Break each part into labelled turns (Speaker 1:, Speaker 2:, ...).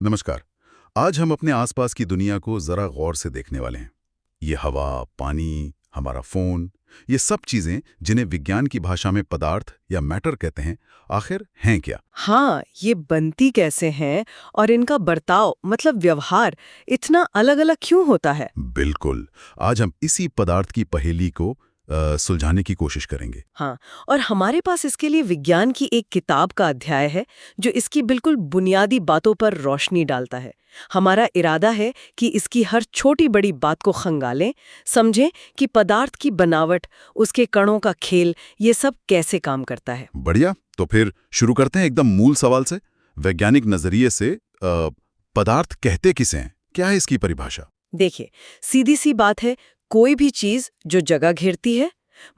Speaker 1: नमस्कार। आज हम अपने आसपास की दुनिया को जरा गौर से देखने वाले हैं। ये हवा, पानी, हमारा फोन, ये सब चीजें जिन्हें विज्ञान की भाषा में पदार्थ या मैटर कहते हैं, आखिर हैं क्या?
Speaker 2: हाँ, ये बनती कैसे हैं और इनका बर्ताव मतलब व्यवहार इतना अलग-अलग क्यों होता है?
Speaker 1: बिल्कुल। आज हम इसी पदार्थ की पहेली को सुलझाने की कोशिश करेंगे।
Speaker 2: हाँ, और हमारे पास इसके लिए विज्ञान की एक किताब का अध्याय है जो इसकी बिल्कुल बुनियादी बातों पर रोशनी डालता है। हमारा इरादा है कि इसकी हर छोटी बड़ी बात को खंगालें, समझें कि पदार्थ की बनावट, उसके कणों का खेल, ये सब कैसे काम करता है।
Speaker 1: बढ़िया। तो फिर शुरू करते हैं एकदम मूल सवाल से। वैज्ञानिक नजरिए से पदार्थ कहते किसे हैं? क्या है इसकी परिभाषा?
Speaker 2: देखिए, सीधी सी बात है, कोई भी चीज जो जगह घेरती है,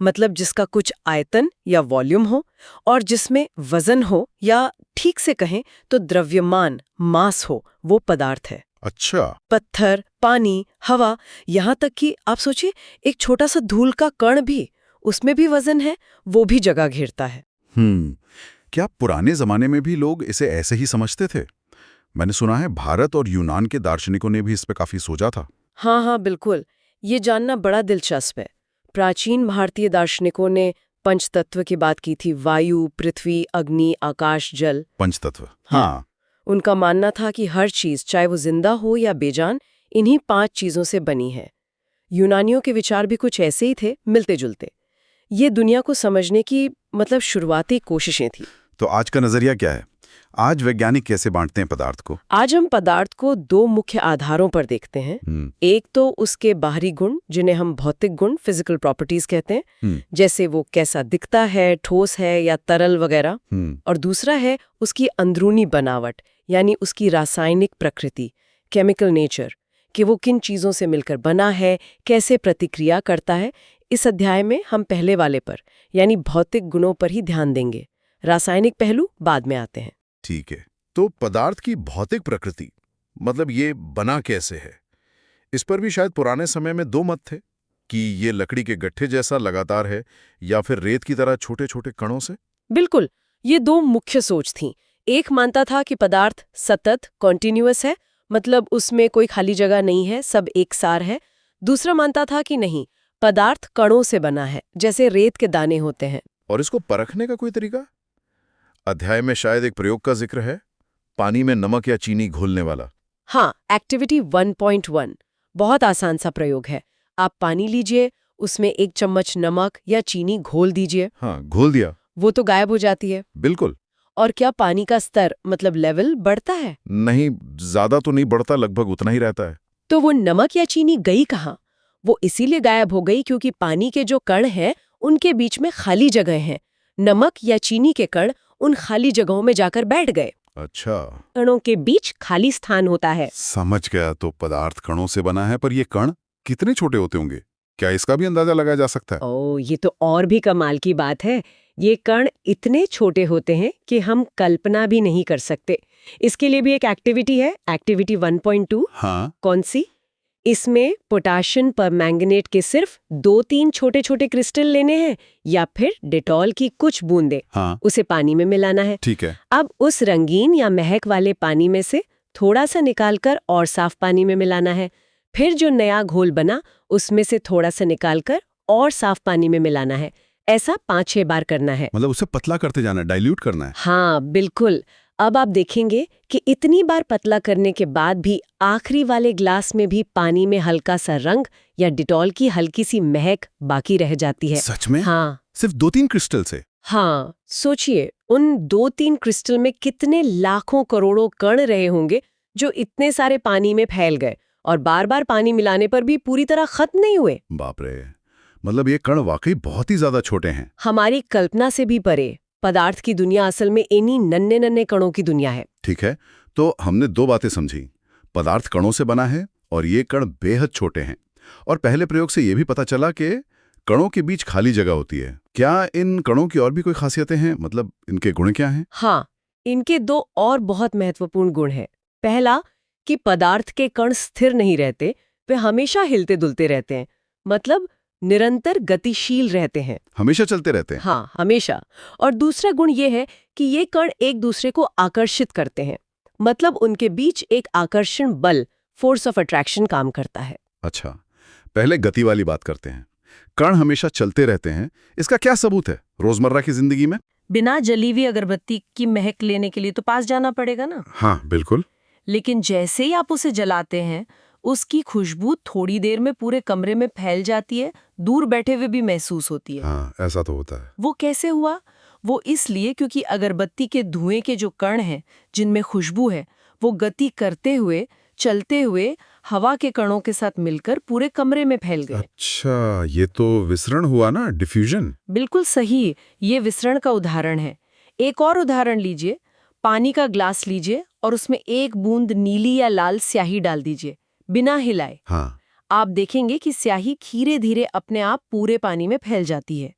Speaker 2: मतलब जिसका कुछ आयतन या वॉल्यूम हो और जिसमें वजन हो या ठीक से कहें तो द्रव्यमान, मास हो, वो पदार्थ है।
Speaker 1: अच्छा।
Speaker 2: पत्थर, पानी, हवा, यहाँ तक कि आप सोचिए एक छोटा सा धूल का कण भी, उसमें भी वजन है, वो भी जगह घेरता है।
Speaker 1: क्या पुराने जमाने में भी लोग इसे ऐसे ही समझते थे? मैंने सुना है भारत और यूनान के दार्शनिकों ने भी इस पे काफी सोचा था।
Speaker 2: हाँ हाँ, बिल्कुल। ये जानना बड़ा दिलचस्प है। प्राचीन भारतीय दार्शनिकों ने पंचतत्व की बात की थी, वायु, पृथ्वी, अग्नि, आकाश, जल।
Speaker 1: पंचतत्व।
Speaker 2: हाँ।
Speaker 1: हाँ।
Speaker 2: उनका मानना था कि हर चीज, चाहे वो जिंदा हो या बेजान, इन्हीं 5 चीजों से बनी है। यूनानियों के विचार भी कुछ ऐसे ही थे, मिलते जुलते। ये दुनिया को समझने की मतलब शुरुआती कोशिशें थी।
Speaker 1: तो आज का नजरिया क्या है? आज वैज्ञानिक कैसे बांटते हैं पदार्थ को?
Speaker 2: आज हम पदार्थ को 2 मुख्य आधारों पर देखते हैं। एक तो उसके बाहरी गुण, जिन्हें हम भौतिक गुण, फिजिकल प्रॉपर्टीज कहते हैं, जैसे वो कैसा दिखता है, ठोस है या तरल वगैरह। और दूसरा है उसकी अंदरूनी बनावट, यानी उसकी रासायनिक प्रकृति, केमिकल नेचर, कि वो किन चीजों से मिलकर बना है, कैसे प्रतिक्रिया करता है। इस अध्याय में हम पहले वाले पर, यानी भौतिक गुणों पर ही ध्यान देंगे। रासायनिक पहलू बाद में आते हैं।
Speaker 1: ठीक है। तो पदार्थ की भौतिक प्रकृति, मतलब ये बना कैसे है? इस पर भी शायद पुराने समय में दो मत थे कि ये लकड़ी के गट्ठे जैसा लगातार है या फिर रेत की तरह छोटे छोटे कणों से।
Speaker 2: बिल्कुल, ये 2 मुख्य सोच थीं। एक मानता था कि पदार्थ सतत, कॉन्टिन्यूअस है, मतलब उसमें कोई खाली जगह नहीं है, सब एकसार है। दूसरा मानता था कि नहीं, पदार्थ कणों से बना है, जैसे रेत के दाने होते हैं।
Speaker 1: और इसको परखने का कोई तरीका? अध्याय में शायद एक प्रयोग का जिक्र है, पानी में नमक या चीनी घोलने वाला।
Speaker 2: हाँ, एक्टिविटी 1.1 बहुत आसान सा प्रयोग है। आप पानी लीजिए, उसमें 1 चम्मच नमक या चीनी घोल दीजिए।
Speaker 1: हाँ, घोल दिया।
Speaker 2: वो तो गायब हो जाती है।
Speaker 1: बिल्कुल।
Speaker 2: और क्या पानी का स्तर मतलब लेवल बढ़ता है?
Speaker 1: नहीं, ज्यादा तो नहीं बढ़ता, लगभग उतना ही रहता है।
Speaker 2: तो वो नमक या चीनी गई कहाँ? वो इसीलिए गायब हो गई क्योंकि पानी के जो कण हैं, उनके बीच में खाली जगह हैं। नमक या चीनी के कण उन खाली जगहों में जाकर बैठ गए।
Speaker 1: अच्छा,
Speaker 2: कणों के बीच खाली स्थान होता है।
Speaker 1: समझ गया। तो पदार्थ कणों से बना है, पर ये कण कितने छोटे होते होंगे? क्या इसका भी अंदाजा लगाया जा सकता है?
Speaker 2: ओह, ये तो और भी कमाल की बात है। ये कण इतने छोटे होते हैं कि हम कल्पना भी नहीं कर सकते। इसके लिए भी एक एक्टिविटी है, एक्टिविटी 1.2।
Speaker 1: हाँ।
Speaker 2: कौन सी? इसमें पोटेशियम परमैंगनेट के सिर्फ 2-3 छोटे-छोटे क्रिस्टल लेने हैं या फिर डेटॉल की कुछ बूंदें,
Speaker 1: हाँ।
Speaker 2: उसे पानी में मिलाना है।
Speaker 1: ठीक है।
Speaker 2: अब उस रंगीन या महक वाले पानी में से थोड़ा सा निकालकर और साफ पानी में मिलाना है। फिर जो नया घोल बना, उसमें से थोड़ा सा निकालकर और साफ पानी में मिलाना है। ऐसा 5-6 बार करना है।
Speaker 1: मतलब उसे पतला करते जाना है, डाइल्यूट करना है।
Speaker 2: हाँ, बिल्कुल। अब आप देखेंगे कि इतनी बार पतला करने के बाद भी आखिरी वाले ग्लास में भी पानी में हल्का सा रंग या डिटॉल की हल्की सी महक बाकी रह जाती है।
Speaker 1: सच में?
Speaker 2: हाँ।
Speaker 1: सिर्फ 2-3 क्रिस्टल से?
Speaker 2: हाँ, सोचिए उन 2-3 क्रिस्टल में कितने लाखों करोड़ों कण रहे होंगे जो इतने सारे पानी में फैल गए और बार बार पानी मिलाने पर भी पूरी तरह खत्म नहीं हुए।
Speaker 1: बाप रे, मतलब ये कण वाकई बहुत ही ज्यादा छोटे हैं।
Speaker 2: हमारी कल्पना से भी परे। पदार्थ की दुनिया असल में इन्हीं नन्हे नन्हे कणों की दुनिया है।
Speaker 1: ठीक है, तो हमने दो बातें समझी। पदार्थ कणों से बना है और ये कण बेहद छोटे हैं। और पहले प्रयोग से ये भी पता चला कि कणों के बीच खाली जगह होती है। क्या इन कणों की और भी कोई खासियतें हैं? मतलब इनके गुण क्या हैं?
Speaker 2: हाँ, इनके 2 और बहुत महत्वपूर्ण गुण हैं। पहला कि पदार्थ के कण स्थिर नहीं रहते, वे हमेशा हिलते दुलते रहते हैं, मतलब निरंतर गतिशील रहते हैं।
Speaker 1: हमेशा चलते रहते हैं?
Speaker 2: हाँ, हमेशा। और दूसरा गुण ये है कि ये कण एक दूसरे को आकर्षित करते हैं। मतलब उनके बीच एक आकर्षण बल, फोर्स ऑफ अट्रैक्शन काम करता है।
Speaker 1: अच्छा, पहले गति वाली बात करते हैं। कण हमेशा चलते रहते हैं, इसका क्या सबूत है रोजमर्रा की जिंदगी में?
Speaker 2: बिना जली हुई अगरबत्ती की महक लेने के लिए तो पास जाना पड़ेगा ना।
Speaker 1: हाँ, बिल्कुल।
Speaker 2: लेकिन जैसे ही आप उसे जलाते हैं, उसकी खुशबू थोड़ी देर में पूरे कमरे में फैल जाती है, दूर बैठे हुए भी महसूस होती है।
Speaker 1: हाँ, ऐसा तो होता है।
Speaker 2: वो कैसे हुआ? वो इसलिए क्योंकि अगरबत्ती के धुएं के जो कण हैं, जिनमें खुशबू है, वो गति करते हुए, चलते हुए हवा के कणों के साथ मिलकर पूरे कमरे में फैल गए।
Speaker 1: अच्छा, ये तो विसरण हुआ ना, डिफ्यूजन।
Speaker 2: बिल्कुल सही, ये विसरण का उदाहरण है। एक और उदाहरण लीजिए, पानी का ग्लास लीजिए और उसमें एक बूंद नीली या लाल स्याही डाल दीजिए, बिना हिलाए।
Speaker 1: हाँ,
Speaker 2: आप देखेंगे कि स्याही धीरे धीरे अपने आप पूरे पानी में फैल जाती है।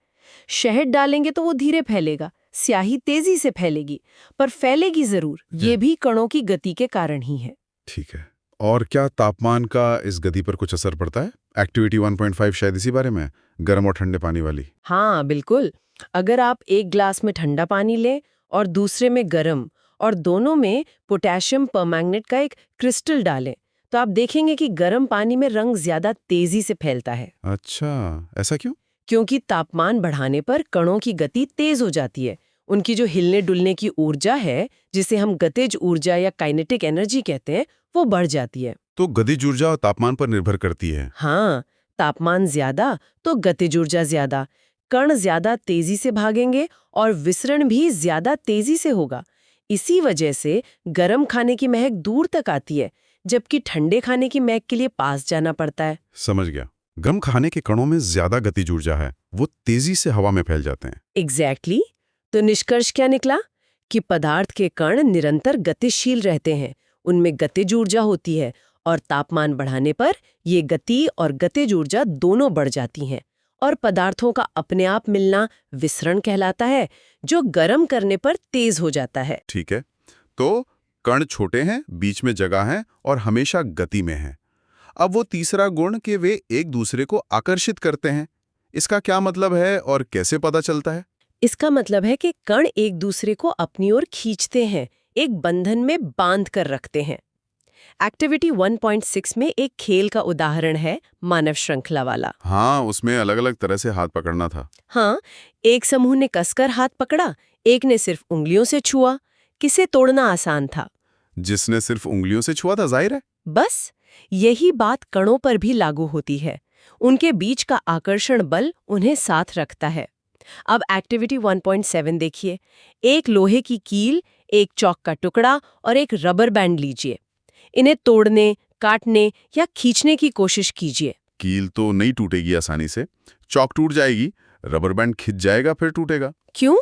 Speaker 2: शहद डालेंगे तो वो धीरे फैलेगा, स्याही तेजी से फैलेगी, पर फैलेगी जरूर। ये भी कणों की गति के कारण ही है।
Speaker 1: ठीक है। और क्या तापमान का इस गति पर कुछ असर पड़ता है? एक्टिविटी 1.5 शायद इसी बारे में है, गर्म और ठंडे पानी वाली।
Speaker 2: हाँ बिल्कुल। अगर आप एक ग्लास में ठंडा पानी लें और दूसरे में गर्म, और दोनों में पोटेशियम परमैंगनेट का एक क्रिस्टल डालें, तो आप देखेंगे कि गर्म पानी में रंग ज्यादा तेजी से फैलता है।
Speaker 1: अच्छा, ऐसा क्यों?
Speaker 2: क्योंकि तापमान बढ़ाने पर कणों की गति तेज हो जाती है। उनकी जो हिलने डुलने की ऊर्जा है, जिसे हम गतिज ऊर्जा या काइनेटिक एनर्जी कहते हैं, वो बढ़ जाती है।
Speaker 1: तो गतिज ऊर्जा और तापमान पर निर्भर करती है।
Speaker 2: हाँ, तापमान ज्यादा तो गतिज ऊर्जा ज्यादा, कण ज्यादा तेजी से भागेंगे और विसरण भी ज्यादा तेजी से होगा। इसी वजह से गर्म खाने की महक दूर तक आती है, जबकि ठंडे खाने की महक के लिए पास जाना पड़ता है।
Speaker 1: समझ गया। गर्म खाने के कणों में ज्यादा गतिज ऊर्जा है, वो तेजी से हवा में फैल जाते हैं।
Speaker 2: एग्जैक्टली। तो निष्कर्ष क्या निकला? कि पदार्थ के कण निरंतर गतिशील रहते हैं, उनमें गतिज ऊर्जा होती है, और तापमान बढ़ाने पर ये गति और गतिज ऊर्जा दोनों बढ़ जाती हैं, और पदार्थों का अपने आप मिलना विसरण कहलाता है, जो गर्म करने पर तेज हो जाता है।
Speaker 1: ठीक है, तो कण छोटे हैं, बीच में जगह है और हमेशा गति में है। अब वो तीसरा गुण कि वे एक दूसरे को आकर्षित करते हैं, इसका क्या मतलब है और कैसे पता चलता है?
Speaker 2: इसका मतलब है कि कण एक दूसरे को अपनी ओर खींचते हैं, एक बंधन में बांध कर रखते हैं। एक्टिविटी 1.6 में एक खेल का उदाहरण है, मानव श्रृंखला वाला।
Speaker 1: हाँ, उसमें अलग अलग तरह से हाथ पकड़ना था।
Speaker 2: हाँ, एक समूह ने कसकर हाथ पकड़ा, एक ने सिर्फ उंगलियों से छुआ। किसे तोड़ना आसान था?
Speaker 1: जिसने सिर्फ उंगलियों से छुआ था, जाहिर है।
Speaker 2: बस यही बात कणों पर भी लागू होती है। उनके बीच का आकर्षण बल उन्हें साथ रखता है। अब एक्टिविटी 1.7 देखिए। एक लोहे की कील, एक चॉक का टुकड़ा और एक रबर बैंड लीजिए। इन्हें तोड़ने, काटने या खींचने की कोशिश कीजिए।
Speaker 1: कील तो नहीं टूटेगी आसानी से, चॉक टूट जाएगी, रबर बैंड खिंच जाएगा फिर टूटेगा।
Speaker 2: क्यों?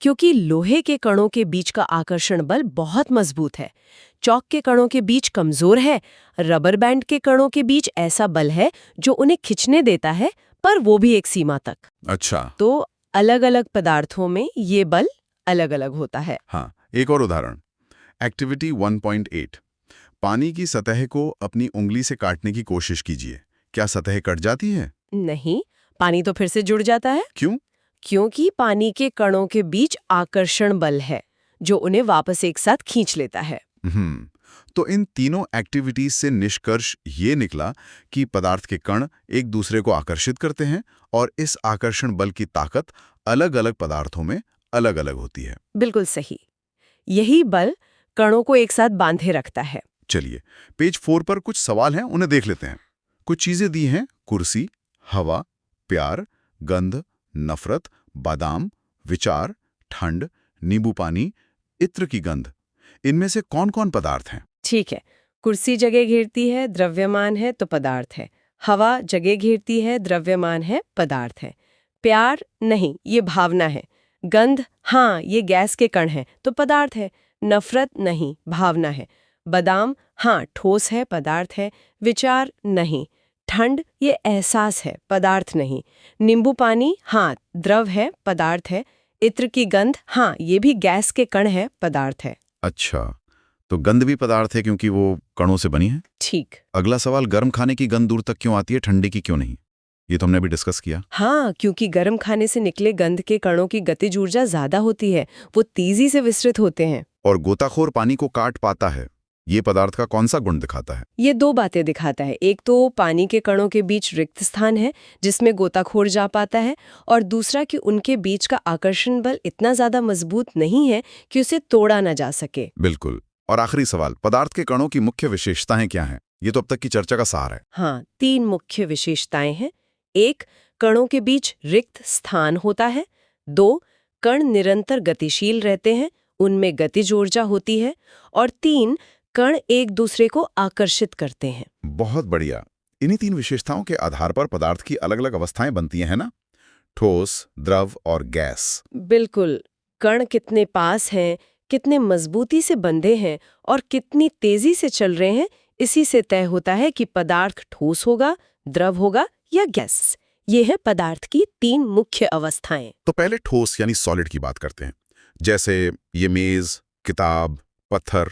Speaker 2: क्योंकि लोहे के कणों के बीच का आकर्षण बल बहुत मजबूत है, चॉक के कणों के बीच कमजोर है। रबर बैंड के कणों के बीच ऐसा बल है जो उन्हें खींचने देता है, पर वो भी एक सीमा तक।
Speaker 1: अच्छा।
Speaker 2: तो अलग अलग पदार्थों में ये बल अलग अलग होता है।
Speaker 1: हाँ, एक और उदाहरण, एक्टिविटी 1.8। पानी की सतह को अपनी उंगली से काटने की कोशिश कीजिए। क्या सतह कट जाती है?
Speaker 2: नहीं, पानी तो फिर से जुड़ जाता है।
Speaker 1: क्यों?
Speaker 2: क्योंकि पानी के कणों के बीच आकर्षण बल है, जो उन्हें वापस एक साथ खींच लेता है।
Speaker 1: तो इन तीनों एक्टिविटीज से निष्कर्ष ये निकला कि पदार्थ के कण एक दूसरे को आकर्षित करते हैं और इस आकर्षण बल की ताकत अलग-अलग पदार्थों में अलग-अलग होती है।
Speaker 2: बिल्कुल सही। यही बल कणों को एक साथ बांधे रखता है।
Speaker 1: चलिए, पेज 4 पर कुछ सवाल हैं, उन्हें देख लेते हैं। कुछ चीजें दी हैं, कुर्सी, हवा, प्यार, गंध, नफरत, बादाम, विचार, ठंड, नींबू पानी, इत्र की गंध। इनमें से कौन-कौन पदार्थ हैं?
Speaker 2: ठीक है, कुर्सी जगह घेरती है, द्रव्यमान है तो पदार्थ है। हवा जगह घेरती है, द्रव्यमान है, पदार्थ है। प्यार नहीं, ये भावना है। गंध, हाँ, ये गैस के कण है तो पदार्थ है। नफरत नहीं, भावना है। बादाम, हाँ, ठोस है, पदार्थ है। विचार नहीं। ठंड, ये एहसास है, पदार्थ नहीं। नींबू पानी, हाँ, द्रव है, पदार्थ है। इत्र की गंध, हाँ, ये भी गैस के कण है, पदार्थ है।
Speaker 1: अच्छा, तो गंध भी पदार्थ है क्योंकि वो कणों से बनी है।
Speaker 2: ठीक।
Speaker 1: अगला सवाल, गर्म खाने की गंध दूर तक क्यों आती है, ठंडे की क्यों नहीं? ये तो हमने अभी डिस्कस किया।
Speaker 2: हाँ, क्योंकि गर्म खाने से निकले गंध के कणों की गतिज ऊर्जा ज्यादा होती है, वो तेजी से विस्तृत होते हैं।
Speaker 1: और गोताखोर पानी को काट पाता है। ये पदार्थ का कौन सा गुण दिखाता है?
Speaker 2: ये दो बातें दिखाता है। एक तो पानी के कणों के बीच रिक्त स्थान है जिसमें गोताखोर जा पाता है, और दूसरा कि उनके बीच का आकर्षण बल इतना ज्यादा मजबूत नहीं है कि उसे तोड़ा ना जा सके।
Speaker 1: बिल्कुल। और आखिरी सवाल, पदार्थ के कणों की मुख्य विशेषताएं क्या हैं? ये तो अब तक की चर्चा का सार है।
Speaker 2: हाँ, 3 मुख्य विशेषताएं हैं। 1, कणों के बीच रिक्त स्थान होता है। 2, कण निरंतर गतिशील रहते हैं, उनमें गतिज ऊर्जा होती है। और 3, कण एक दूसरे को आकर्षित करते हैं।
Speaker 1: बहुत बढ़िया। इन्हीं 3 विशेषताओं के आधार पर पदार्थ की अलग-अलग अवस्थाएं बनती हैं, है ना? ठोस, द्रव और गैस।
Speaker 2: बिल्कुल। कण कितने पास हैं, कितने मजबूती से बंधे हैं और कितनी तेजी से चल रहे हैं, इसी से तय होता है कि पदार्थ ठोस होगा, द्रव होगा या गैस। ये है पदार्थ की 3 मुख्य अवस्थाएं।
Speaker 1: तो पहले ठोस यानी सॉलिड की बात करते हैं। जैसे ये मेज, किताब, पत्थर,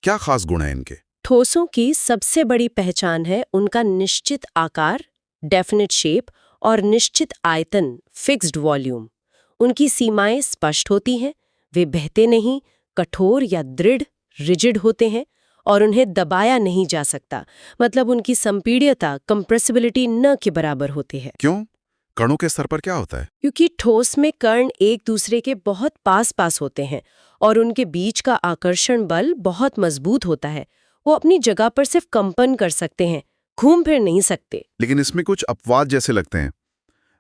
Speaker 1: क्या खास गुण है इनके?
Speaker 2: ठोसों की सबसे बड़ी पहचान है उनका निश्चित आकार, डेफिनेट शेप, और निश्चित आयतन, फिक्स्ड वॉल्यूम। उनकी सीमाएं स्पष्ट होती हैं, वे बहते नहीं, कठोर या दृढ़, रिजिड होते हैं, और उन्हें दबाया नहीं जा सकता। मतलब उनकी संपीड्यता, कंप्रेसिबिलिटी न के बराबर होती है।
Speaker 1: क्यों? कणों के स्तर पर क्या होता है?
Speaker 2: क्योंकि ठोस में कण एक दूसरे के बहुत पास पास होते हैं और उनके बीच का आकर्षण बल बहुत मजबूत होता है। वो अपनी जगह पर सिर्फ कंपन कर सकते हैं, घूम फिर नहीं सकते।
Speaker 1: लेकिन इसमें कुछ अपवाद जैसे लगते हैं।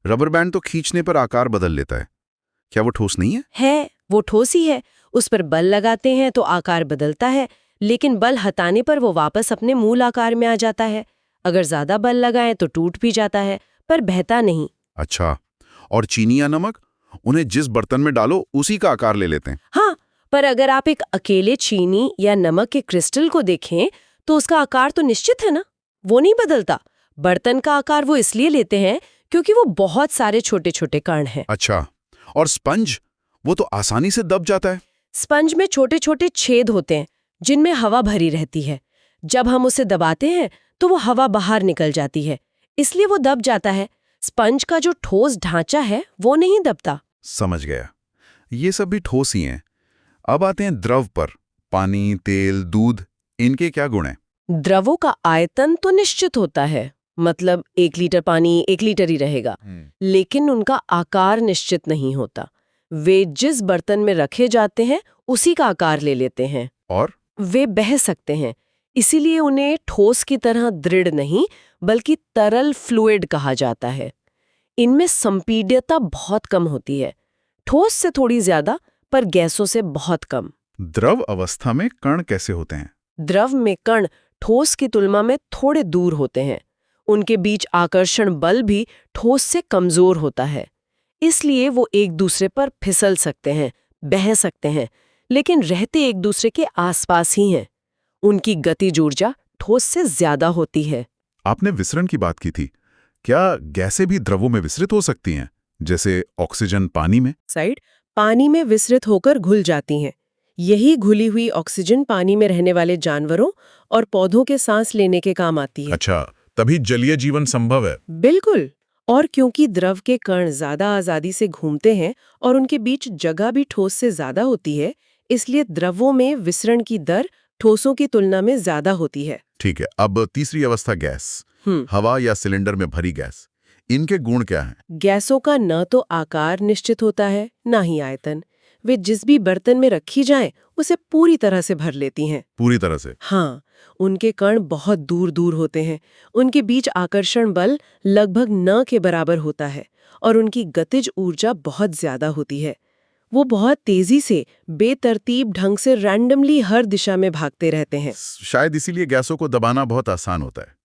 Speaker 1: रबर बैंड तो खींचने पर आकार बदल लेता है। क्या वो ठोस नहीं है?
Speaker 2: वो ठोस ही है। उस पर बल लगाते हैं तो आकार बदलता है, लेकिन बल हटाने पर वो वापस अपने मूल आकार में आ जाता है। अगर ज्यादा बल लगाएं तो टूट भी जाता है, पर बहता नहीं।
Speaker 1: अच्छा। और चीनी या नमक, उन्हें जिस बर्तन में डालो उसी का आकार ले लेते हैं।
Speaker 2: हाँ, पर अगर आप एक अकेले चीनी या नमक के क्रिस्टल को देखें तो उसका आकार तो निश्चित है ना, वो नहीं बदलता। बर्तन का आकार वो इसलिए लेते हैं क्योंकि वो बहुत सारे छोटे छोटे कण हैं।
Speaker 1: अच्छा। और स्पंज, वो तो आसानी से दब जाता है।
Speaker 2: स्पंज में छोटे छोटे छेद होते हैं जिनमें हवा भरी रहती है। जब हम उसे दबाते हैं तो वो हवा बाहर निकल जाती है, इसलिए वो दब जाता है। स्पंज का जो ठोस ढांचा है वो नहीं दबता।
Speaker 1: समझ गया। ये सब भी ठोस ही हैं। अब आते हैं द्रव पर। पानी, तेल, दूध, इनके क्या गुण हैं?
Speaker 2: द्रवों का आयतन तो निश्चित होता है, मतलब 1 लीटर पानी 1 लीटर ही रहेगा, लेकिन उनका आकार निश्चित नहीं होता। वे जिस बर्तन में रखे जाते हैं उसी का आकार ले लेते हैं।
Speaker 1: और
Speaker 2: वे बह सकते हैं, इसीलिए उन्हें ठोस की तरह दृढ़ नहीं बल्कि तरल फ्लूइड कहा जाता है। इनमें संपीड्यता बहुत कम होती है, ठोस से थोड़ी ज्यादा, पर गैसों से बहुत कम।
Speaker 1: द्रव अवस्था में कण कैसे होते हैं?
Speaker 2: द्रव में कण ठोस की तुलना में थोड़े दूर होते हैं। उनके बीच आकर्षण बल भी ठोस से कमजोर होता है, इसलिए वो एक दूसरे पर फिसल सकते हैं, बह सकते हैं, लेकिन रहते एक दूसरे के आसपास ही हैं। उनकी गतिज ऊर्जा ठोस से ज्यादा होती है।
Speaker 1: आपने विसरण की बात की थी। क्या गैसें भी द्रवों में विसरित हो सकती हैं, जैसे ऑक्सीजन पानी में?
Speaker 2: पानी में विसरित होकर घुल जाती हैं। यही घुली हुई ऑक्सीजन पानी में रहने वाले जानवरों और पौधों के सांस लेने के काम आती है।
Speaker 1: अच्छा, तभी जलीय जीवन संभव है।
Speaker 2: बिल्कुल। और क्योंकि द्रव के कण ज्यादा आजादी से घूमते हैं और उनके बीच जगह भी ठोस से ज्यादा होती है, इसलिए द्रवों में विसरण की दर ठोसों की तुलना में ज्यादा होती है।
Speaker 1: ठीक है। अब तीसरी अवस्था, गैस। हवा या सिलेंडर में भरी गैस, इनके गुण क्या हैं?
Speaker 2: गैसों का न तो आकार निश्चित होता है, न ही आयतन। वे जिस भी बर्तन में रखी जाएं, उसे पूरी तरह से भर लेती हैं।
Speaker 1: पूरी तरह से?
Speaker 2: हाँ, उनके कण बहुत दूर दूर होते हैं। उनके बीच आकर्षण बल लगभग न के बराबर होता है और उनकी गतिज ऊर्जा बहुत ज्यादा होती है। वो बहुत तेजी से बेतरतीब ढंग से रैंडमली हर दिशा में भागते रहते हैं।
Speaker 1: शायद इसीलिए गैसों को दबाना बहुत आसान होता है।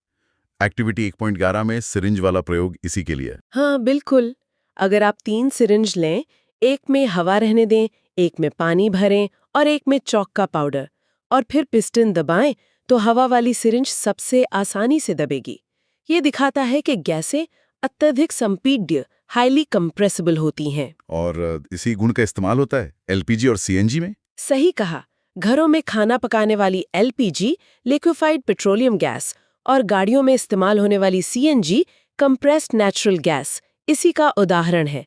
Speaker 1: एक्टिविटी 1.11 में सिरिंज वाला प्रयोग इसी के लिए।
Speaker 2: हाँ, बिल्कुल। अगर आप 3 सिरिंज लें, एक में हवा रहने दें, एक में पानी भरें और एक में चॉक का पाउडर, और फिर पिस्टन दबाएं, तो हवा वाली सिरिंज सबसे आसानी से दबेगी। ये दिखाता है कि गैसें अत्यधिक संपीड्य, हाईली कंप्रेसिबल होती हैं।
Speaker 1: और इसी गुण का इस्तेमाल होता है एलपीजी और सीएनजी में?
Speaker 2: सही कहा। घरों में खाना पकाने वाली एलपीजी, लिक्विफाइड पेट्रोलियम गैस, और गाड़ियों में इस्तेमाल होने वाली सीएनजी, कंप्रेस्ड नेचुरल गैस, इसी का उदाहरण है।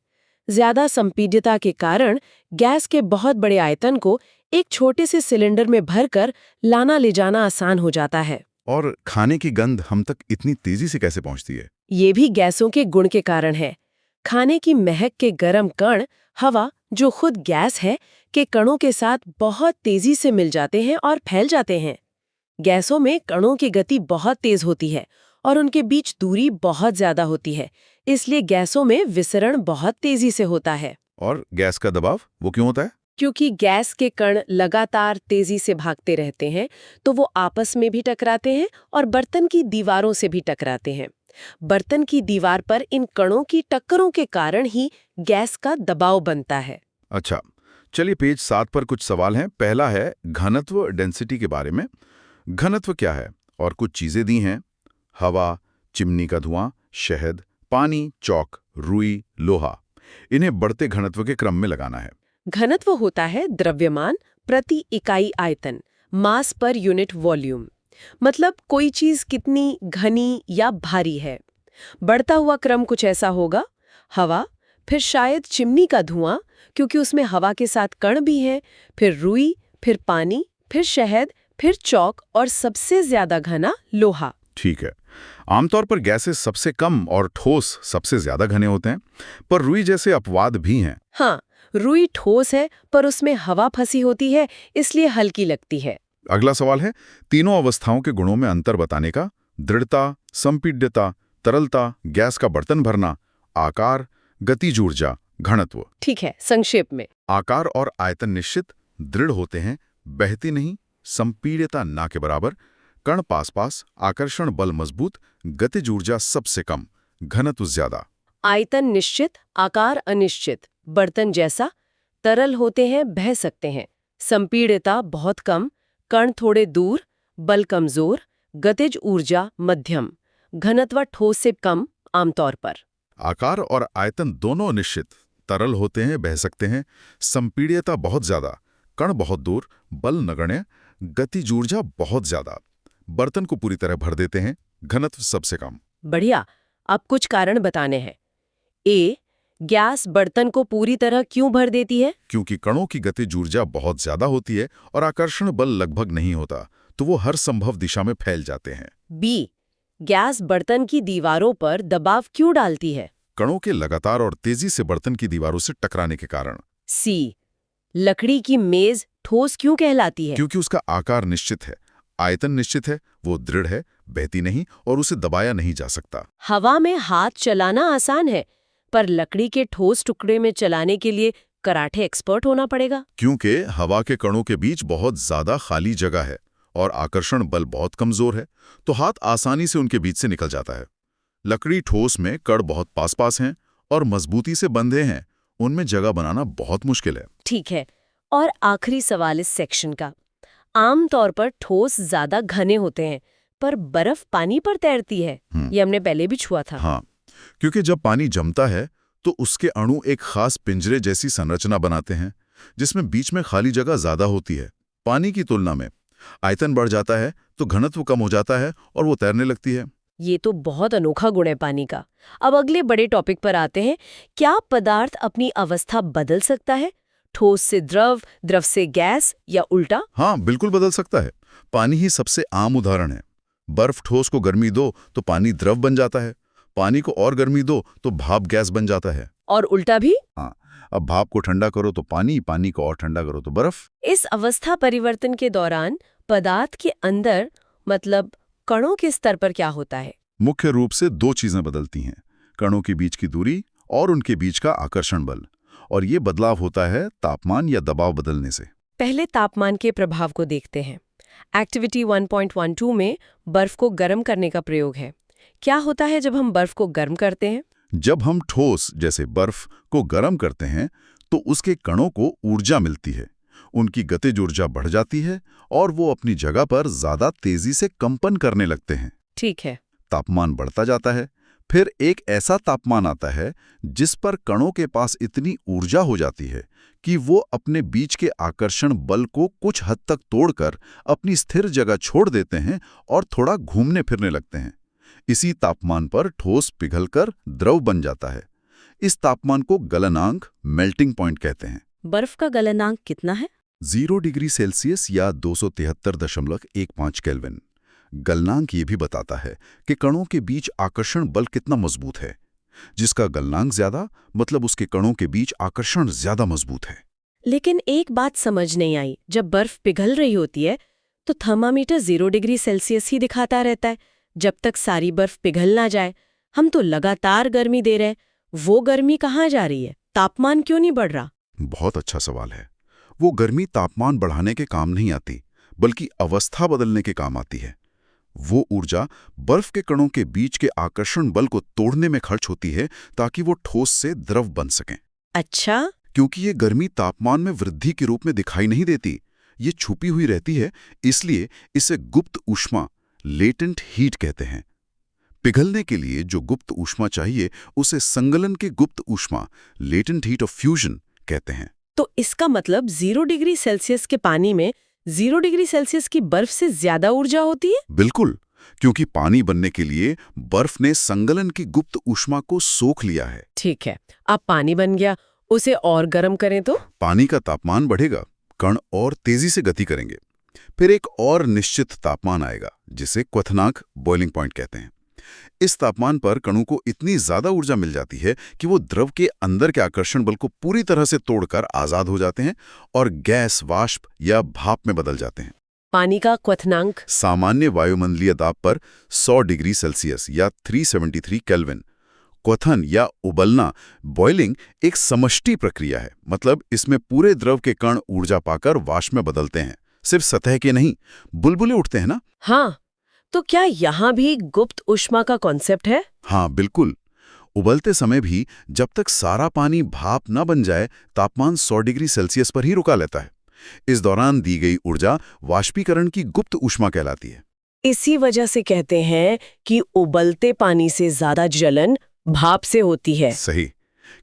Speaker 2: ज्यादा संपीड्यता के कारण गैस के बहुत बड़े आयतन को एक छोटे से सिलेंडर में भरकर लाना ले जाना आसान हो जाता है।
Speaker 1: और खाने की गंध हम तक इतनी तेजी से कैसे पहुंचती है?
Speaker 2: ये भी गैसों के गुण के कारण है। खाने की महक के गर्म कण हवा, जो खुद गैस है, के कणों के साथ बहुत तेजी से मिल जाते हैं और फैल जाते हैं। गैसों में कणों की गति बहुत तेज होती है और उनके बीच दूरी बहुत ज्यादा होती है, इसलिए गैसों में विसरण बहुत तेजी से होता है।
Speaker 1: और गैस का दबाव वो क्यों होता है?
Speaker 2: क्योंकि गैस के कण लगातार तेजी से भागते रहते हैं, तो वो आपस में भी टकराते हैं और बर्तन की दीवारों से भी टकराते हैं। बर्तन की दीवार पर इन कणों की टक्करों के कारण ही गैस का दबाव बनता है।
Speaker 1: अच्छा, चलिए पेज 7 पर कुछ सवाल हैं। पहला है घनत्व डेंसिटी के बारे में। घनत्व क्या है? और कुछ चीजें दी हैं: हवा, चिमनी का धुआं, शहद, पानी, चौक, रुई, लोहा। इन्हें बढ़ते घनत्व के क्रम में लगाना है।
Speaker 2: घनत्व होता है द्रव्यमान प्रति इकाई आयतन, मास पर यूनिट वॉल्यूम। मतलब कोई चीज कितनी घनी या भारी है। बढ़ता हुआ क्रम कुछ ऐसा होगा: हवा, फिर शायद चिमनी का धुआं, क्योंकि उसमें हवा के साथ कण भी हैं, फिर रुई, फिर पानी, फिर शहद, फिर चौक और सबसे ज्यादा घना लोहा।
Speaker 1: ठीक है। आमतौर पर गैसेस सबसे कम और ठोस सबसे ज्यादा घने होते हैं, पर रुई जैसे अपवाद भी हैं।
Speaker 2: हाँ, रुई ठोस है पर उसमें हवा फंसी होती है, इसलिए हल्की लगती है।
Speaker 1: अगला सवाल है तीनों अवस्थाओं के गुणों में अंतर बताने का। दृढ़ता, संपीड्यता, तरलता, गैस का बर्तन भरना, आकार, गतिज ऊर्जा, घनत्व।
Speaker 2: ठीक है, संक्षेप में
Speaker 1: आकार और आयतन निश्चित, दृढ़ होते हैं, बहती नहीं, संपीड्यता ना के बराबर, कण पास पास, आकर्षण बल मजबूत, गतिज ऊर्जा सबसे कम, घनत्व ज्यादा।
Speaker 2: आयतन निश्चित, आकार अनिश्चित, बर्तन जैसा, तरल होते हैं, बह सकते हैं। संपीड्यता बहुत कम, कण थोड़े दूर, बल कमजोर, गतिज ऊर्जा मध्यम, घनत्व ठोस से कम आमतौर पर।
Speaker 1: आकार और आयतन दोनों निश्चित, तरल होते हैं, बह सकते हैं, संपीड्यता बहुत ज्यादा, कण बहुत दूर, बल नगण्य, गतिज ऊर्जा बहुत ज्यादा, बर्तन को पूरी तरह भर देते हैं, घनत्व सबसे कम।
Speaker 2: बढ़िया। अब कुछ कारण बताने हैं। ए, गैस बर्तन को पूरी तरह क्यों भर देती है?
Speaker 1: क्योंकि कणों की गतिज ऊर्जा बहुत ज्यादा होती है और आकर्षण बल लगभग नहीं होता, तो वो हर संभव दिशा में फैल जाते हैं।
Speaker 2: बी, गैस बर्तन की दीवारों पर दबाव क्यों डालती है?
Speaker 1: कणों के लगातार और तेजी से बर्तन की दीवारों से टकराने के कारण।
Speaker 2: सी, लकड़ी की मेज ठोस क्यों कहलाती है?
Speaker 1: क्योंकि उसका आकार निश्चित है, आयतन निश्चित है, वो दृढ़ है, बहती नहीं और उसे दबाया नहीं जा सकता।
Speaker 2: हवा में हाथ चलाना आसान है, पर लकड़ी के ठोस टुकड़े में चलाने के लिए कराटे एक्सपर्ट होना पड़ेगा।
Speaker 1: क्योंकि हवा के कणों के बीच बहुत ज्यादा खाली जगह है और आकर्षण बल बहुत कमजोर है, तो हाथ आसानी से उनके बीच से निकल जाता है। लकड़ी ठोस में कण बहुत पास पास हैं और मजबूती से बंधे हैं, उनमें जगह बनाना बहुत मुश्किल है।
Speaker 2: ठीक है। और आखिरी सवाल इस सेक्शन का। आमतौर पर ठोस ज्यादा घने होते हैं, पर बर्फ पानी पर तैरती है। ये हमने पहले भी छुआ था।
Speaker 1: हाँ, क्योंकि जब पानी जमता है तो उसके अणु एक खास पिंजरे जैसी संरचना बनाते हैं, जिसमें बीच में खाली जगह ज्यादा होती है। पानी की तुलना में आयतन बढ़ जाता है तो घनत्व कम हो जाता है और वो तैरने लगती है।
Speaker 2: ये तो बहुत अनोखा गुण है पानी का। अब अगले बड़े टॉपिक पर आते हैं। क्या पदार्थ अपनी अवस्था बदल सकता है? ठोस से द्रव, द्रव से गैस या उल्टा?
Speaker 1: हाँ, बिल्कुल बदल सकता है। पानी ही सबसे आम उदाहरण है। बर्फ ठोस को गर्मी दो तो पानी द्रव बन जाता है, पानी को और गर्मी दो तो भाप गैस बन जाता है।
Speaker 2: और उल्टा भी?
Speaker 1: हाँ, अब भाप को ठंडा करो तो पानी, पानी को और ठंडा करो तो बर्फ।
Speaker 2: इस अवस्था परिवर्तन के दौरान पदार्थ के अंदर, मतलब कणों के स्तर पर क्या होता है?
Speaker 1: मुख्य रूप से दो चीजें बदलती हैं: कणों के बीच की दूरी और उनके बीच का आकर्षण बल। और ये बदलाव होता है तापमान या दबाव बदलने से।
Speaker 2: पहले तापमान के प्रभाव को देखते हैं। एक्टिविटी 1.12 में बर्फ को गर्म करने का प्रयोग है। क्या होता है जब हम बर्फ को गर्म करते हैं?
Speaker 1: जब हम ठोस जैसे बर्फ को गर्म करते हैं तो उसके कणों को ऊर्जा मिलती है, उनकी गतिज ऊर्जा बढ़ जाती है और वो अपनी जगह पर ज्यादा तेजी से कंपन करने लगते हैं।
Speaker 2: ठीक है।
Speaker 1: तापमान बढ़ता जाता है, फिर एक ऐसा तापमान आता है जिस पर कणों के पास इतनी ऊर्जा हो जाती है कि वो अपने बीच के आकर्षण बल को कुछ हद तक तोड़कर अपनी स्थिर जगह छोड़ देते हैं और थोड़ा घूमने फिरने लगते हैं। इसी तापमान पर ठोस पिघलकर द्रव बन जाता है। इस तापमान को गलनांक मेल्टिंग पॉइंट कहते हैं।
Speaker 2: बर्फ का गलनांक कितना है?
Speaker 1: 0 डिग्री सेल्सियस या 273.15 केल्विन। गलनांक ये भी बताता है कि कणों के बीच आकर्षण बल कितना मजबूत है। जिसका गलनांक ज्यादा मतलब उसके कणों के बीच आकर्षण ज्यादा मजबूत है।
Speaker 2: लेकिन एक बात समझ नहीं आई, जब बर्फ पिघल रही होती है तो थर्मामीटर 0 डिग्री सेल्सियस ही दिखाता रहता है। जब तक सारी बर्फ पिघल ना जाए हम तो लगातार गर्मी दे रहे हैं। वो गर्मी कहाँ जा रही है? तापमान क्यों नहीं बढ़ रहा?
Speaker 1: बहुत अच्छा सवाल है। वो गर्मी तापमान बढ़ाने के काम नहीं आती, बल्कि अवस्था बदलने के काम आती है। वो ऊर्जा बर्फ के कणों के बीच के आकर्षण बल को तोड़ने में खर्च होती है ताकि वो ठोस से द्रव बन सकें।
Speaker 2: अच्छा,
Speaker 1: क्योंकि ये गर्मी तापमान में वृद्धि के रूप में दिखाई नहीं देती, ये छुपी हुई रहती है, इसलिए इसे गुप्त ऊष्मा लेटेंट हीट कहते हैं। पिघलने के लिए जो गुप्त ऊष्मा चाहिए उसे संगलन की गुप्त ऊष्मा लेटेंट हीट ऑफ फ्यूजन कहते हैं।
Speaker 2: तो इसका मतलब 0 डिग्री सेल्सियस के पानी में 0 डिग्री सेल्सियस की बर्फ से ज्यादा ऊर्जा होती है?
Speaker 1: बिल्कुल, क्योंकि पानी बनने के लिए बर्फ ने संगलन की गुप्त ऊष्मा को सोख लिया है।
Speaker 2: ठीक है, अब पानी बन गया, उसे और गर्म करें तो?
Speaker 1: पानी का तापमान बढ़ेगा, कण और तेजी से गति करेंगे। फिर एक और निश्चित तापमान आएगा जिसे क्वथनांक बॉइलिंग पॉइंट कहते हैं। इस तापमान पर कणों को इतनी ज्यादा ऊर्जा मिल जाती है कि वो द्रव के अंदर के आकर्षण बल को पूरी तरह से तोड़कर आजाद हो जाते हैं और गैस, वाष्प या भाप में बदल जाते हैं।
Speaker 2: पानी का क्वथनांक
Speaker 1: सामान्य वायुमंडलीय दाब पर 100 डिग्री सेल्सियस या 373 केल्विन। क्वथन या उबलना, बॉइलिंग, एक समष्टि प्रक्रिया है। मतलब इसमें पूरे द्रव के कण ऊर्जा पाकर वाष्प में बदलते हैं, सिर्फ सतह के नहीं। बुलबुले उठते हैं ना?
Speaker 2: हाँ, तो क्या यहाँ भी गुप्त ऊष्मा का कॉन्सेप्ट है?
Speaker 1: हाँ, बिल्कुल। उबलते समय भी जब तक सारा पानी भाप न बन जाए, तापमान 100 डिग्री सेल्सियस पर ही रुका लेता है। इस दौरान दी गई ऊर्जा वाष्पीकरण की गुप्त ऊष्मा कहलाती है।
Speaker 2: इसी वजह से कहते हैं कि उबलते पानी से ज्यादा जलन भाप से होती है।
Speaker 1: सही,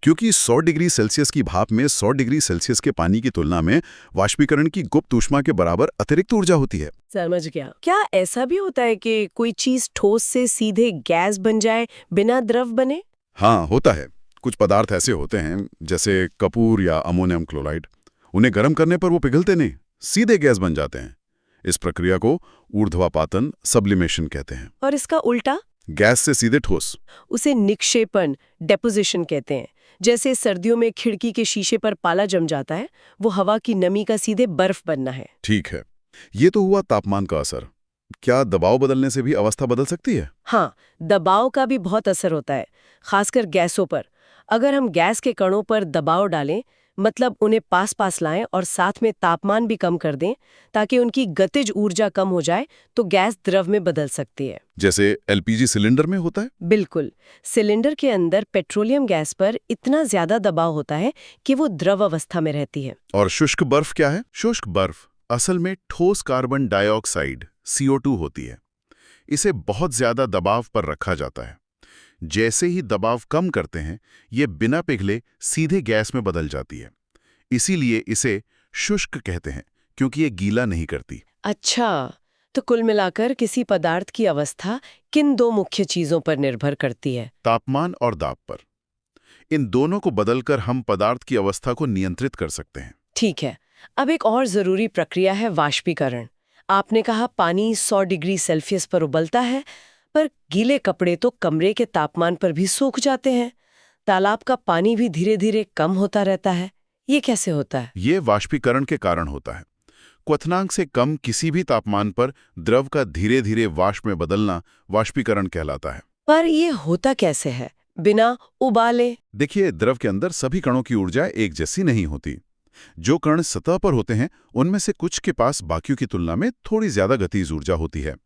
Speaker 1: क्योंकि 100 डिग्री सेल्सियस की भाप में 100 डिग्री सेल्सियस के पानी की तुलना में वाष्पीकरण की गुप्त ऊष्मा के बराबर अतिरिक्त ऊर्जा होती है।
Speaker 2: समझ गया। क्या ऐसा भी होता है कि कोई चीज ठोस से सीधे गैस बन जाए बिना द्रव बने?
Speaker 1: हाँ, होता है। कुछ पदार्थ ऐसे होते हैं जैसे कपूर या अमोनियम क्लोराइड। उन्हें गर्म करने पर वो पिघलते नहीं, सीधे गैस बन जाते हैं। इस प्रक्रिया को ऊर्ध्वापातन, सब्लिमेशन कहते हैं।
Speaker 2: और इसका उल्टा?
Speaker 1: गैस से सीधे ठोस,
Speaker 2: उसे निक्षेपण, डेपोजिशन कहते हैं। जैसे सर्दियों में खिड़की के शीशे पर पाला जम जाता है, वो हवा की नमी का सीधे बर्फ बनना है।
Speaker 1: ठीक है। ये तो हुआ तापमान का असर। क्या दबाव बदलने से भी अवस्था बदल सकती है?
Speaker 2: हाँ, दबाव का भी बहुत असर होता है, खासकर गैसों पर। अगर हम गैस के कणों पर दबाव डालें, मतलब उन्हें पास पास लाएं और साथ में तापमान भी कम कर दें ताकि उनकी गतिज ऊर्जा कम हो जाए, तो गैस द्रव में बदल सकती है।
Speaker 1: जैसे एलपीजी सिलेंडर में होता है?
Speaker 2: बिल्कुल। सिलेंडर के अंदर पेट्रोलियम गैस पर इतना ज्यादा दबाव होता है कि वो द्रव अवस्था में रहती है।
Speaker 1: और शुष्क बर्फ क्या है? शुष्क बर्फ असल में ठोस कार्बन डाइऑक्साइड CO2 होती है। इसे बहुत ज्यादा दबाव पर रखा जाता है। जैसे ही दबाव कम करते हैं, ये बिना पिघले सीधे गैस में बदल जाती है। इसीलिए इसे शुष्क कहते हैं, क्योंकि ये गीला नहीं करती।
Speaker 2: अच्छा, तो कुल मिलाकर किसी पदार्थ की अवस्था किन दो मुख्य चीजों पर निर्भर करती है?
Speaker 1: तापमान और दाब पर। इन दोनों को बदलकर हम पदार्थ की अवस्था को नियंत्रित कर सकते हैं।
Speaker 2: ठीक है। अब एक और जरूरी प्रक्रिया है वाष्पीकरण। आपने कहा पानी 100 डिग्री सेल्सियस पर उबलता है, पर गीले कपड़े तो कमरे के तापमान पर भी सूख जाते हैं। तालाब का पानी भी धीरे धीरे कम होता रहता है। ये कैसे होता है?
Speaker 1: ये वाष्पीकरण के कारण होता है। क्वथनांक से कम किसी भी तापमान पर द्रव का धीरे धीरे वाष्प में बदलना वाष्पीकरण कहलाता है।
Speaker 2: पर ये होता कैसे है बिना उबाले?
Speaker 1: देखिए, द्रव के अंदर सभी कणों की ऊर्जा एक जैसी नहीं होती। जो कण सतह पर होते हैं, उनमें से कुछ के पास बाकियों की तुलना में थोड़ी ज्यादा गतिज ऊर्जा होती है।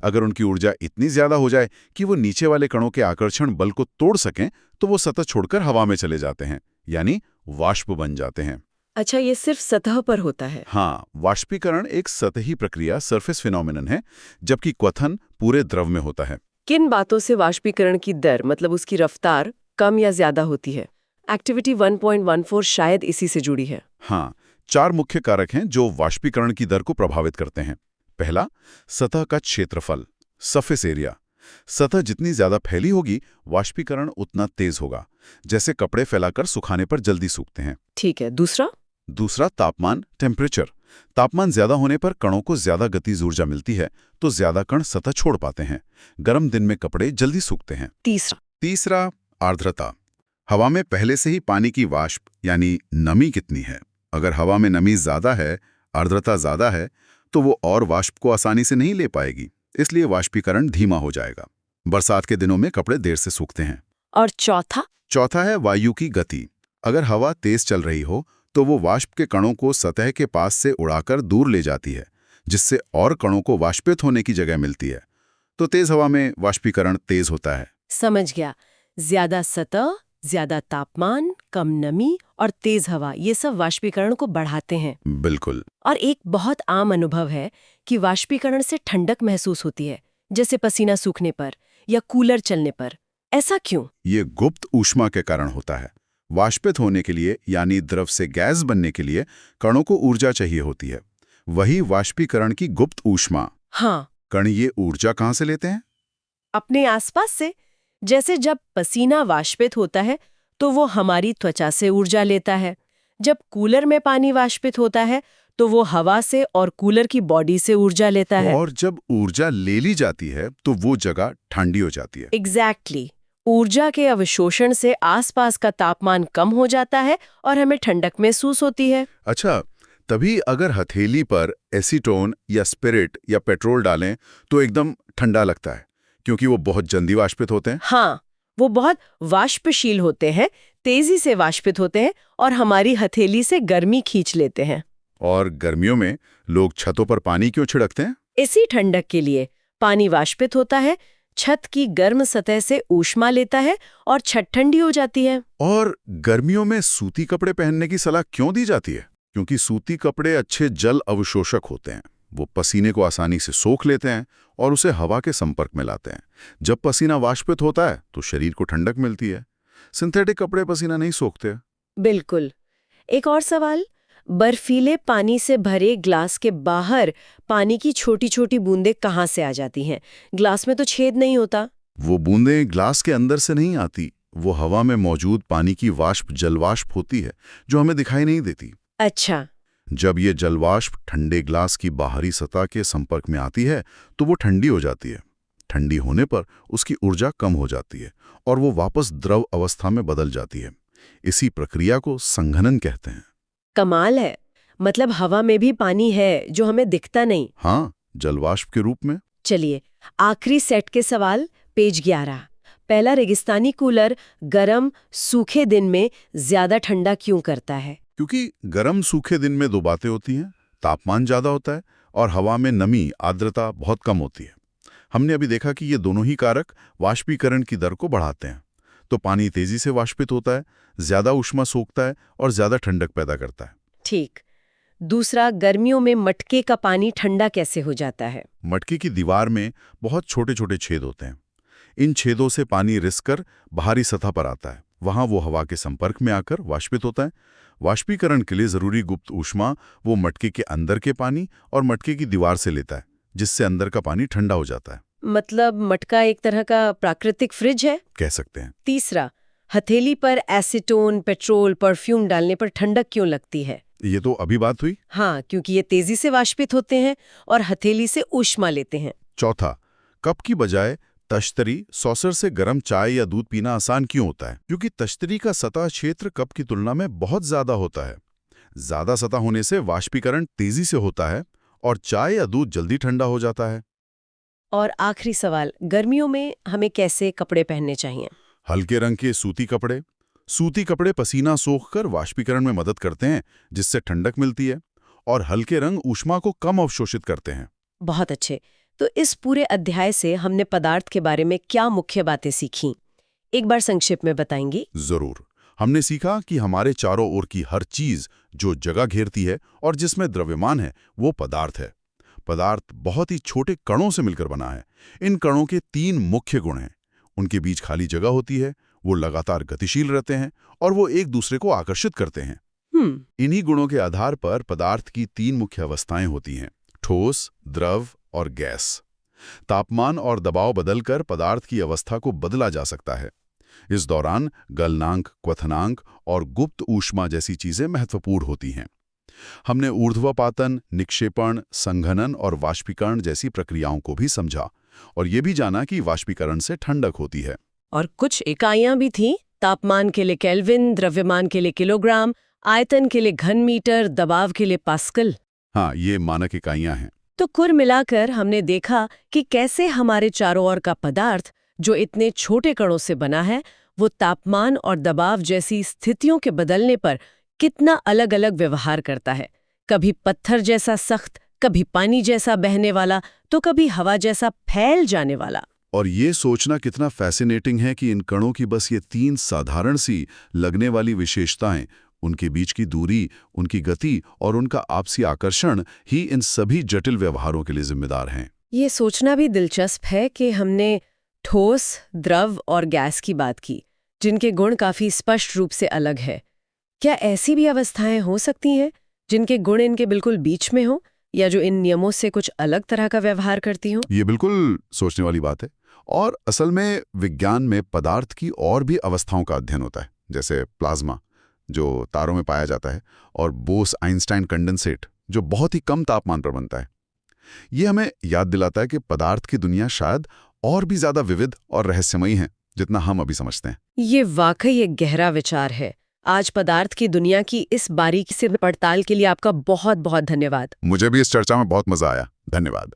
Speaker 1: अगर उनकी ऊर्जा इतनी ज्यादा हो जाए कि वो नीचे वाले कणों के आकर्षण बल को तोड़ सकें, तो वो सतह छोड़कर हवा में चले जाते हैं, यानी वाष्प बन जाते हैं।
Speaker 2: अच्छा, ये सिर्फ सतह पर होता है?
Speaker 1: हाँ, वाष्पीकरण एक सतही प्रक्रिया, सरफेस फिनोमिनन है, जबकि क्वथन पूरे द्रव में होता है।
Speaker 2: किन बातों से वाष्पीकरण की दर, मतलब उसकी रफ्तार, कम या ज्यादा होती है? एक्टिविटी 1.14 शायद इसी से जुड़ी है।
Speaker 1: हाँ, 4 मुख्य कारक हैं जो वाष्पीकरण की दर को प्रभावित करते हैं। पहला, सतह का क्षेत्रफल, सरफेस एरिया। सतह जितनी ज्यादा फैली होगी, वाष्पीकरण उतना तेज होगा। जैसे कपड़े फैलाकर सुखाने पर जल्दी सूखते हैं।
Speaker 2: ठीक है। दूसरा
Speaker 1: तापमान, टेम्परेचर। तापमान ज्यादा होने पर कणों को ज्यादा गतिज ऊर्जा मिलती है, तो ज्यादा कण सतह छोड़ पाते हैं। गर्म दिन में कपड़े जल्दी सूखते हैं। तीसरा आर्द्रता। हवा में पहले से ही पानी की वाष्प यानी नमी कितनी है। अगर हवा में नमी ज्यादा है, आर्द्रता ज्यादा है, तो वो और वाष्प को आसानी से नहीं ले पाएगी, इसलिए वाष्पीकरण धीमा हो जाएगा। बरसात के दिनों में कपड़े देर से सूखते हैं।
Speaker 2: और चौथा
Speaker 1: है वायु की गति। अगर हवा तेज चल रही हो तो वो वाष्प के कणों को सतह के पास से उड़ाकर दूर ले जाती है, जिससे और कणों को वाष्पित होने की जगह मिलती है। तो तेज हवा में वाष्पीकरण तेज होता है।
Speaker 2: समझ गया। ज्यादा सतह, ज्यादा तापमान, कम नमी और तेज हवा, ये सब वाष्पीकरण को बढ़ाते हैं।
Speaker 1: बिल्कुल।
Speaker 2: और एक बहुत आम अनुभव है कि वाष्पीकरण से ठंडक महसूस होती है, जैसे पसीना सूखने पर या कूलर चलने पर। ऐसा क्यों?
Speaker 1: ये गुप्त ऊष्मा के कारण होता है। वाष्पित होने के लिए यानी द्रव से गैस बनने के लिए कणों को ऊर्जा चाहिए होती है। वही वाष्पीकरण की गुप्त ऊष्मा।
Speaker 2: हाँ।
Speaker 1: कण ये ऊर्जा कहाँ से लेते हैं?
Speaker 2: अपने आसपास से। जैसे जब पसीना वाष्पित होता है तो वो हमारी त्वचा से ऊर्जा लेता है। जब कूलर में पानी वाष्पित होता है तो वो हवा से और कूलर की बॉडी से ऊर्जा लेता है।
Speaker 1: और जब ऊर्जा ले ली जाती है तो वो जगह ठंडी हो जाती है।
Speaker 2: एग्जैक्टली। ऊर्जा के अवशोषण से आसपास का तापमान कम हो जाता है और हमें ठंडक महसूस होती है।
Speaker 1: अच्छा, तभी अगर हथेली पर एसीटोन या स्पिरिट या पेट्रोल डालें तो एकदम ठंडा लगता है, क्योंकि वो बहुत जल्दी वाष्पित होते हैं।
Speaker 2: हाँ, वो बहुत वाष्पशील होते हैं, तेजी से वाष्पित होते हैं और हमारी हथेली से गर्मी खींच लेते हैं।
Speaker 1: और गर्मियों में लोग छतों पर पानी क्यों छिड़कते हैं?
Speaker 2: इसी ठंडक के लिए। पानी वाष्पित होता है, छत की गर्म सतह से ऊष्मा लेता है और छत ठंडी हो जाती है।
Speaker 1: और गर्मियों में सूती कपड़े पहनने की सलाह क्यों दी जाती है? क्योंकि सूती कपड़े अच्छे जल अवशोषक होते हैं। वो पसीने को आसानी से सोख लेते हैं और उसे हवा के संपर्क में लाते हैं। जब पसीना वाष्पित होता है तो शरीर को ठंडक मिलती है। सिंथेटिक कपड़े पसीना नहीं सोखते।
Speaker 2: बिल्कुल। एक और सवाल, बर्फीले पानी से भरे ग्लास के बाहर पानी की छोटी छोटी बूंदें कहाँ से आ जाती हैं? ग्लास में तो छेद नहीं होता।
Speaker 1: वो बूंदें ग्लास के अंदर से नहीं आती, वो हवा में मौजूद पानी की वाष्प जलवाष्प होती है, जो हमें दिखाई नहीं देती।
Speaker 2: अच्छा।
Speaker 1: जब ये जलवाष्प ठंडे ग्लास की बाहरी सतह के संपर्क में आती है तो वो ठंडी हो जाती है। ठंडी होने पर उसकी ऊर्जा कम हो जाती है और वो वापस द्रव अवस्था में बदल जाती है। इसी प्रक्रिया को संघनन कहते हैं।
Speaker 2: कमाल है। मतलब हवा में भी पानी है जो हमें दिखता नहीं।
Speaker 1: हाँ, जलवाष्प के रूप में।
Speaker 2: चलिए, आखिरी सेट के सवाल, पेज 11। पहला, रेगिस्तानी कूलर गरम सूखे दिन में ज्यादा ठंडा क्यों करता है?
Speaker 1: क्योंकि गर्म सूखे दिन में दो बातें होती हैं। तापमान ज्यादा होता है और हवा में नमी, आर्द्रता बहुत कम होती है। हमने अभी देखा कि ये दोनों ही कारक वाष्पीकरण की दर को बढ़ाते हैं। तो पानी तेजी से वाष्पित होता है, ज्यादा ऊष्मा सोखता है और ज्यादा ठंडक पैदा करता है।
Speaker 2: ठीक। दूसरा, गर्मियों में मटके का पानी ठंडा कैसे हो जाता है?
Speaker 1: मटके की दीवार में बहुत छोटे छोटे छेद होते हैं। इन छेदों से पानी रिसकर बाहरी सतह पर आता है। वहां वो हवा के संपर्क में आकर वाष्पित होता है। वाष्पीकरण के लिए जरूरी गुप्त ऊष्मा वो मटके के अंदर के पानी और मटके की दीवार से लेता है, जिससे अंदर का पानी ठंडा हो जाता है।
Speaker 2: मतलब मटका एक तरह का प्राकृतिक फ्रिज है,
Speaker 1: कह सकते हैं।
Speaker 2: तीसरा, हथेली पर एसीटोन, पेट्रोल, परफ्यूम डालने पर ठंडक क्यों लगती है?
Speaker 1: ये तो अभी बात हुई।
Speaker 2: हाँ, क्योंकि ये तेजी से वाष्पित होते हैं और हथेली से ऊष्मा लेते हैं।
Speaker 1: चौथा, कप की बजाय तश्तरी, सॉसर से गर्म चाय या दूध पीना आसान क्यों होता है? क्योंकि तश्तरी का सतह क्षेत्र कप की तुलना में बहुत ज्यादा होता है। ज्यादा सतह होने से वाष्पीकरण तेजी से होता है और चाय या दूध जल्दी ठंडा हो जाता है।
Speaker 2: और आखिरी सवाल, गर्मियों में हमें कैसे कपड़े पहनने चाहिए?
Speaker 1: हल्के रंग के सूती कपड़े। सूती कपड़े पसीना सोखकर वाष्पीकरण में मदद करते हैं, जिससे ठंडक मिलती है। और हल्के रंग ऊष्मा को कम अवशोषित करते हैं।
Speaker 2: बहुत अच्छे। तो इस पूरे अध्याय से हमने पदार्थ के बारे में क्या मुख्य बातें सीखी? एक बार संक्षेप में बताएंगी?
Speaker 1: जरूर। हमने सीखा कि हमारे चारों ओर की हर चीज जो जगह घेरती है और जिसमें द्रव्यमान है, वो पदार्थ है। पदार्थ बहुत ही छोटे कणों से मिलकर बना है। इन कणों के 3 मुख्य गुण हैं। उनके बीच खाली जगह होती है, वो लगातार गतिशील रहते हैं और वो एक दूसरे को आकर्षित करते हैं। इन्हीं गुणों के आधार पर पदार्थ की 3 मुख्य अवस्थाएं होती हैं: ठोस, द्रव और गैस। तापमान और दबाव बदलकर पदार्थ की अवस्था को बदला जा सकता है। इस दौरान गलनांक, क्वथनांक और गुप्त ऊष्मा जैसी चीजें महत्वपूर्ण होती हैं। हमने ऊर्ध्वपातन, निक्षेपण, संघनन और वाष्पीकरण जैसी प्रक्रियाओं को भी समझा और ये भी जाना कि वाष्पीकरण से ठंडक होती है।
Speaker 2: और कुछ इकाइयां भी थीं, तापमान के लिए केल्विन, द्रव्यमान के लिए किलोग्राम, आयतन के लिए घन मीटर, दबाव के लिए पास्कल।
Speaker 1: हाँ, ये मानक इकाइयां हैं।
Speaker 2: तो कुल मिलाकर हमने देखा कि कैसे हमारे चारों ओर का पदार्थ, जो इतने छोटे कणों से बना है, वो तापमान और दबाव जैसी स्थितियों के बदलने पर कितना अलग-अलग व्यवहार करता है। कभी पत्थर जैसा सख्त, कभी पानी जैसा बहने वाला, तो कभी हवा जैसा फैल जाने वाला।
Speaker 1: और ये सोचना कितना फैसिनेटिंग है कि इन कणों की बस ये 3 साधारण सी लगने वाली विशेषताएं, उनके बीच की दूरी, उनकी गति और उनका आपसी आकर्षण ही इन सभी जटिल व्यवहारों के लिए जिम्मेदार हैं।
Speaker 2: ये सोचना भी दिलचस्प है कि हमने ठोस, द्रव और गैस की बात की, जिनके गुण काफी स्पष्ट रूप से अलग है। क्या ऐसी भी अवस्थाएं हो सकती हैं जिनके गुण इनके बिल्कुल बीच में हो, या जो इन नियमों से कुछ अलग तरह का व्यवहार करती हो?
Speaker 1: ये बिल्कुल सोचने वाली बात है। और असल में विज्ञान में पदार्थ की और भी अवस्थाओं का अध्ययन होता है, जैसे प्लाज्मा, जो तारों में पाया जाता है, और बोस-आइंस्टाइन कंडेंसेट, जो बहुत ही कम तापमान पर बनता है। ये हमें याद दिलाता है कि पदार्थ की दुनिया शायद और भी ज्यादा विविध और रहस्यमयी है, जितना हम अभी समझते हैं।
Speaker 2: ये वाकई एक गहरा विचार है। आज पदार्थ की दुनिया की इस बारीकी से पड़ताल के लिए आपका बहुत बहुत धन्यवाद।
Speaker 1: मुझे भी इस चर्चा में बहुत मजा आया। धन्यवाद।